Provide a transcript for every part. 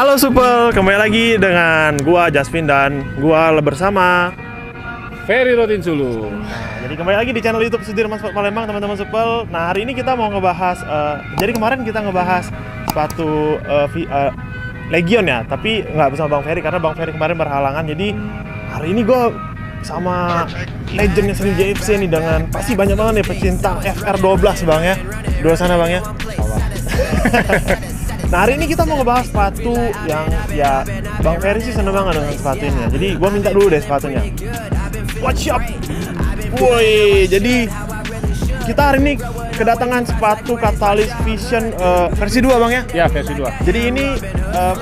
Halo Supel, kembali lagi dengan gua Jasmine dan gua bersama Ferry Rotin Sulu. jadi kembali lagi di channel YouTube Sudirman Sport Palembang, teman-teman Supel. Nah, hari ini kita mau ngebahas jadi kemarin kita ngebahas sepatu Legion ya, tapi nggak bersama Bang Ferry karena Bang Ferry kemarin berhalangan. Jadi hari ini gua sama legendnya Sri JFC nih, dengan pasti banyak banget nih pecinta FR12 Bang ya. Di luar sana Bang ya. Nah, hari ini kita mau ngebahas sepatu yang ya Bang Ferry sih seneng banget dengan sepatunya. Jadi gua minta dulu deh sepatunya. What's up? Woi, jadi kita hari ini kedatangan sepatu Catalyst Vision versi 2 Bang ya? Ya, versi 2. Jadi ini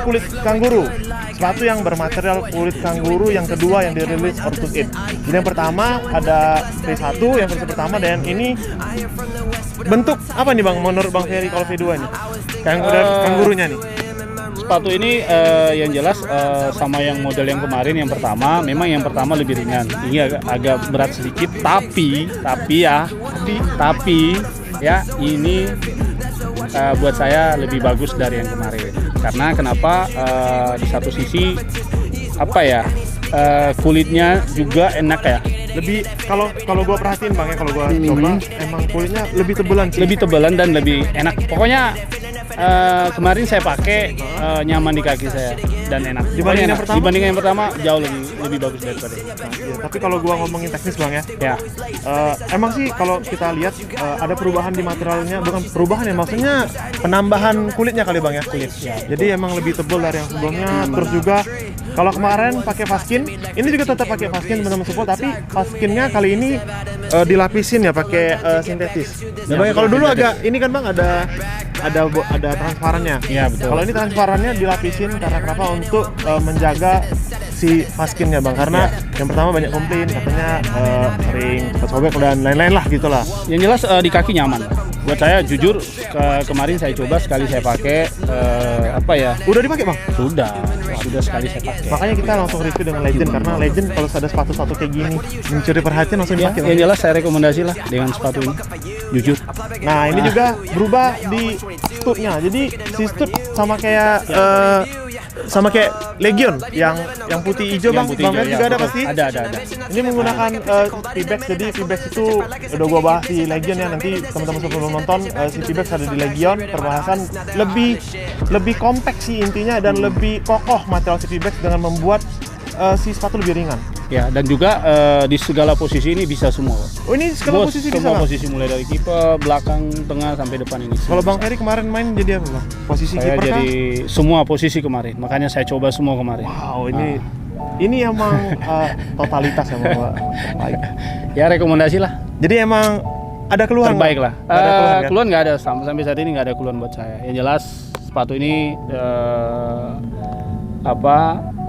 kulit kanguru. Sepatu yang bermaterial kulit kanguru yang kedua yang dirilis Ortus Id. Jadi yang pertama ada V1 yang versi pertama, dan ini bentuk apa nih Bang menurut Bang Ferry kalau V2 nih? Yang udah kangurunya nih. Sepatu ini yang jelas sama yang model yang kemarin yang pertama, memang yang pertama lebih ringan. Ini agak berat sedikit, tapi ya ini buat saya lebih bagus dari yang kemarin. Karena kenapa? Di satu sisi apa ya, kulitnya juga enak ya. Lebih kalau gua perhatiin Bang ya, kalau gua coba emang kulitnya lebih tebelan sih. Lebih tebelan dan lebih enak. Pokoknya kemarin saya pakai nyaman di kaki saya dan enak. Dibandingin yang pertama? Dibandingin yang pertama jauh lebih bagus daripada ini. Ya, tapi kalau gua ngomongin teknis Bang ya, Ya. emang sih kalau kita lihat ada perubahan di materialnya, bukan perubahan ya, maksudnya penambahan kulitnya kali Bang ya. Kulit. Ya. Jadi emang lebih tebal dari yang sebelumnya. Terus juga kalau kemarin pakai Faskin, ini juga tetap pakai Faskin teman-teman support, tapi Faskinnya kali ini dilapisin ya pakai sintetis. Dan Bang, kalau dulu agak ini kan Bang ada transparannya. Iya, betul. Kalau ini transparannya dilapisin karena kenapa? Untuk menjaga si Faskinnya Bang, karena yang pertama banyak komplain katanya sering cepat sobek dan lain-lain lah gitulah. Yang jelas di kaki nyaman. Buat saya jujur kemarin saya coba sekali saya pakai Udah dipakai Bang? Sudah sekali saya pakai. Makanya kita langsung review dengan Legend, karena Legend kalau ada sepatu-sepatu kayak gini mencuri perhatian langsung Ya, dipakai. yang jelas saya rekomendasi lah dengan sepatu ini. Jujur. Nah, ini juga berubah di stud-nya. Jadi si stud sama kayak Legion yang putih hijau Bang. Yang putih Bang hijau, Fer juga ya, ada betul. pasti. Ada. Ini menggunakan V-Bax. Jadi V-Bax itu udah gua bahas di Legion ya. Nanti teman-teman sebelum nonton si V-Bax ada di Legion. Perbahasan lebih kompak sih intinya, dan lebih kokoh material si V-Bax dengan membuat si sepatu lebih ringan. Ya, dan juga di segala posisi ini bisa semua. Oh, ini segala posisi bisa semua Bang? posisi mulai dari kiper, belakang, tengah sampai depan ini. Kalau Bang Ferry kemarin main jadi apa Bang? Posisi Saya kiper kah? jadi semua posisi kemarin. Makanya saya coba semua kemarin. Wow, ini emang totalitas emang baik. Ya, rekomendasi lah. Jadi emang ada keluhan Terbaik nggak? lah. Nggak ada keluhan kan? Keluhan nggak ada, sampai saat ini nggak ada keluhan buat saya. Yang jelas sepatu ini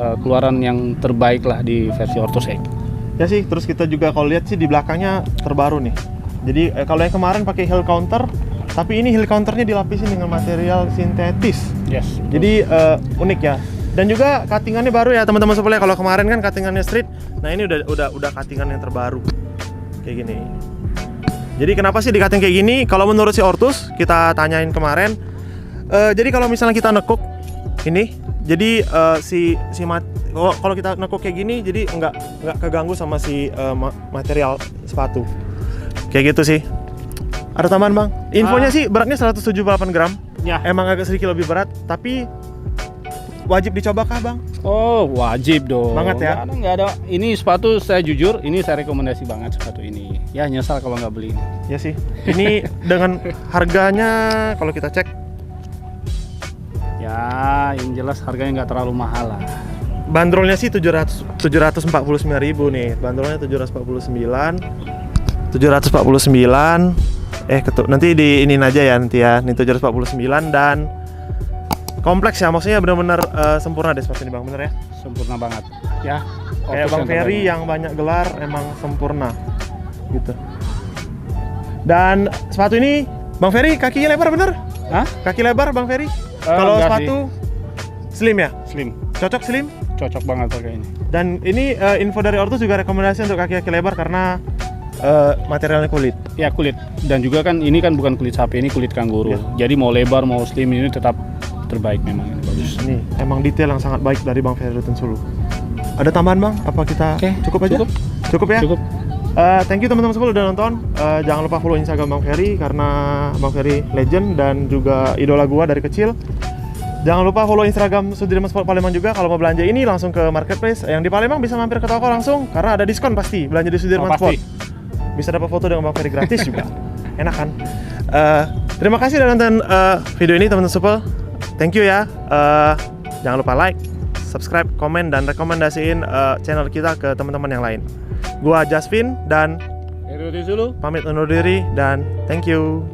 keluaran yang terbaik lah di versi Ortus Id. Ya sih, terus kita juga kalau lihat sih di belakangnya terbaru nih. Jadi kalau yang kemarin pakai heel counter, tapi ini heel counternya dilapisin dengan material sintetis. Yes. Jadi unik ya. Dan juga cuttingannya baru ya teman-teman supaya kalau kemarin kan cuttingannya street. Nah, ini udah cuttingan yang terbaru. Kayak gini. Jadi kenapa sih di cutting kayak gini? Kalau menurut si Ortus, kita tanyain kemarin. Jadi kalau misalnya kita nekuk ini, jadi kalau kita nekuk kayak gini, jadi nggak keganggu sama si material sepatu. Kayak gitu sih. Ada tambahan Bang? Infonya sih beratnya 178 gram. Ya. Emang agak sedikit lebih berat, tapi wajib dicoba kah Bang? Oh, wajib dong. Banget ya? Nggak ada. Ini sepatu saya jujur, ini saya rekomendasi banget sepatu ini. Ya, nyesal kalau nggak beli ini. Ya sih. Ini dengan harganya kalau kita cek, Ya, yang jelas harganya nggak terlalu mahal lah. bandrolnya sih 749.000 nih. Bandrolnya 749. Nanti diinin aja ya nanti ya. Ini 749 dan kompleks ya. Maksudnya benar-benar sempurna deh sepatu ini Bang, bener ya? Sempurna banget. Ya. Kayak Ortus Bang yang Ferry terbaik. yang banyak gelar emang sempurna. Gitu. Dan sepatu ini Bang Ferry kakinya lebar bener? Hah? Kaki lebar Bang Ferry? Kalau enggak sepatu slim ya? Slim. Cocok slim? Cocok banget pakai ini. Dan ini info dari Ortus juga rekomendasi untuk kaki-kaki lebar karena materialnya kulit. Ya, kulit. Dan juga kan ini kan bukan kulit sapi, ini kulit kanguru. Ya. Jadi mau lebar mau slim ini tetap terbaik memang. bagus. Ini emang detail yang sangat baik dari Bang Ferry Rutin Sulu. Ada tambahan Bang? Apa kita Oke, cukup aja? Cukup ya? Cukup. Thank you teman-teman semua udah nonton. Jangan lupa follow Instagram Bang Ferry karena Bang Ferry legend dan juga idola gua dari kecil. Jangan lupa follow Instagram Sudirman Sport Palembang juga. Kalau mau belanja ini langsung ke marketplace. Yang di Palembang bisa mampir ke toko langsung karena ada diskon pasti belanja di Sudirman Sport. Pasti. Bisa dapat foto dengan Bang Ferry gratis juga. Enak kan? Terima kasih udah nonton video ini teman-teman Supel. Thank you ya. Jangan lupa like, subscribe, komen, dan rekomendasiin channel kita ke teman-teman yang lain. Gua Jasvin dan Ferry Rutin Sulu. pamit undur diri dan thank you.